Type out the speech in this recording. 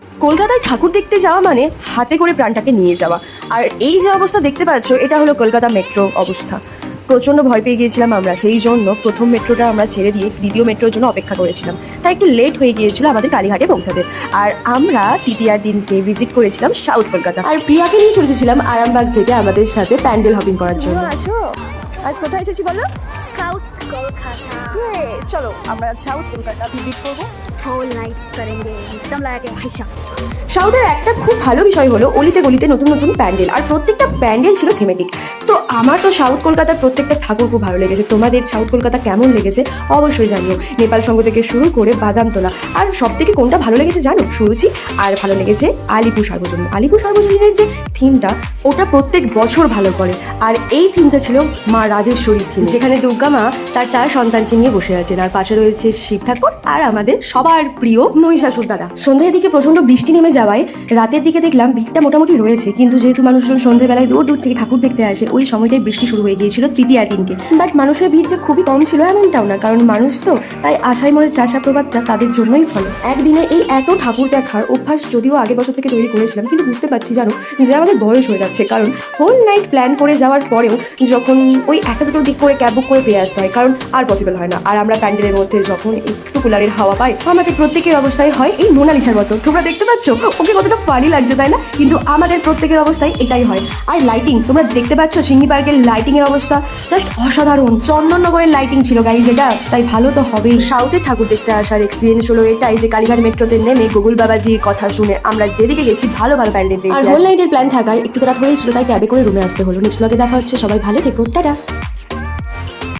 কলকাতায় ঠাকুর দেখতে যাওয়া মানে হাতে করে প্রাণটাকে নিয়ে যাওয়া। আর এই যে অবস্থা দেখতে পাচ্ছ, এটা হলো কলকাতা মেট্রো অবস্থা। প্রচণ্ড ভয় পেয়ে গিয়েছিলাম আমরা, সেই জন্য প্রথম মেট্রোটা আমরা ছেড়ে দিয়ে দ্বিতীয় মেট্রোর জন্য অপেক্ষা করেছিলাম। তাই একটু লেট হয়ে গিয়েছিল আমাদের কালীঘাটে পৌঁছাতে। আর আমরা তৃতীয়ার দিনকে ভিজিট করেছিলাম সাউথ কলকাতা, আর প্রিয়াকে নিয়ে চলে এসেছিলাম আরামবাগ থেকে আমাদের সাথে প্যান্ডেল হপিং করার জন্য। আসো, আজ কোথায় এসেছি বলো? साउथ कोलकाता চলো আমরা সাউথ কলকাতা ভিজিট করবো। होल नाइट करेंगे एकदम लगा के भाई साहब। সাউথের একটা খুব ভালো বিষয় হলো অলিতে গলিতে নতুন নতুন প্যান্ডেল, আর প্রত্যেকটা প্যান্ডেল ছিল থিমেটিক। তো আমার তো সাউথ কলকাতার প্রত্যেকটা ঠাকুর খুব ভালো লেগেছে। তোমাদের সাউথ কলকাতা কেমন লেগেছে অবশ্যই জানিও। নেপাল সংঘ থেকে শুরু করে বাদামতলা, আর সব থেকে কোনটা ভালো লেগেছে জানো? সুরুচি। আর ভালো লেগেছে আলিপুর সার্বজনীন। আলিপুর সার্বজনীনের যে থিমটা, ওটা প্রত্যেক বছর ভালো করে। আর এই থিমটা ছিল মা রাজেশ্বরীর থিম, যেখানে দুর্গা মা তার 4 সন্তানকে নিয়ে বসে আছেন, আর পাশে রয়েছে শিব ঠাকুর আর আমাদের সবার প্রিয় মহিষাসুর দাদা। সন্ধ্যার দিকে প্রচন্ড বৃষ্টি নেমে যাওয়ায় রাতের দিকে দেখলাম ভিড়টা মোটামুটি রয়েছে, কিন্তু যেহেতু মানুষজন সন্ধ্যাবেলায় দূর দূর থেকে ঠাকুর দেখতে আসে, ওই সময়টাই বৃষ্টি শুরু হয়ে গিয়েছিল তৃতীয়ার দিনকে। বাট মানুষের ভিড় যে খুবই কম ছিল এমনটাও না, কারণ মানুষ তো, তাই আশায় মনে চাষা প্রবাদটা তাদের জন্যই ফলে। একদিনে এই এত ঠাকুর দেখার অভ্যাস যদিও আগের বছর থেকে তৈরি করেছিলাম, কিন্তু বুঝতে পারছি জানো যে আমাদের বয়স হয়ে যাচ্ছে। কারণ হোল নাইট প্ল্যান করে যাওয়ার পরেও যখন ওই একটা দুটো দিক করে ক্যাব বুক করে পেয়ে আসতে হয়, কারণ আর পসিবল হয় না। আর আমরা প্যান্ডেলের মধ্যে যখন একটু কুলারের হাওয়া পাই, আমাদের প্রত্যেকের অবস্থায় হয় এই মোনালিসার মতো। তোমরা দেখতে পাচ্ছ ওকে কতটা ফানি লাগছে, তাই না? কিন্তু আমাদের প্রত্যেকের অবস্থায় এটাই হয়। আর লাইটিং তোমরা দেখতে পাচ্ছ, সিঙ্গি পার্কের লাইটিং এর অবস্থা জাস্ট অসাধারণ। চন্দননগরের লাইটিং ছিল গাইজ এটা, তাই ভালো তো হবেই। সাউথের ঠাকুর দেখতে আসার এক্সপিরিয়েন্স হলো এটাই যে কালীঘাট মেট্রোতে নেমে গুগল বাবাজির কথা শুনে আমরা যেদিকে গেছি ভালো ভালো প্যান্ডেল পেয়েছি। আর হোল নাইটের প্ল্যান থাকায় একটু তো রাত হয়েছিল, তাই ক্যাবে করে রুমে আসতে হলো। নেক্সট ব্লগে দেখা হচ্ছে, সবাই ভালো থেকো, টাটা।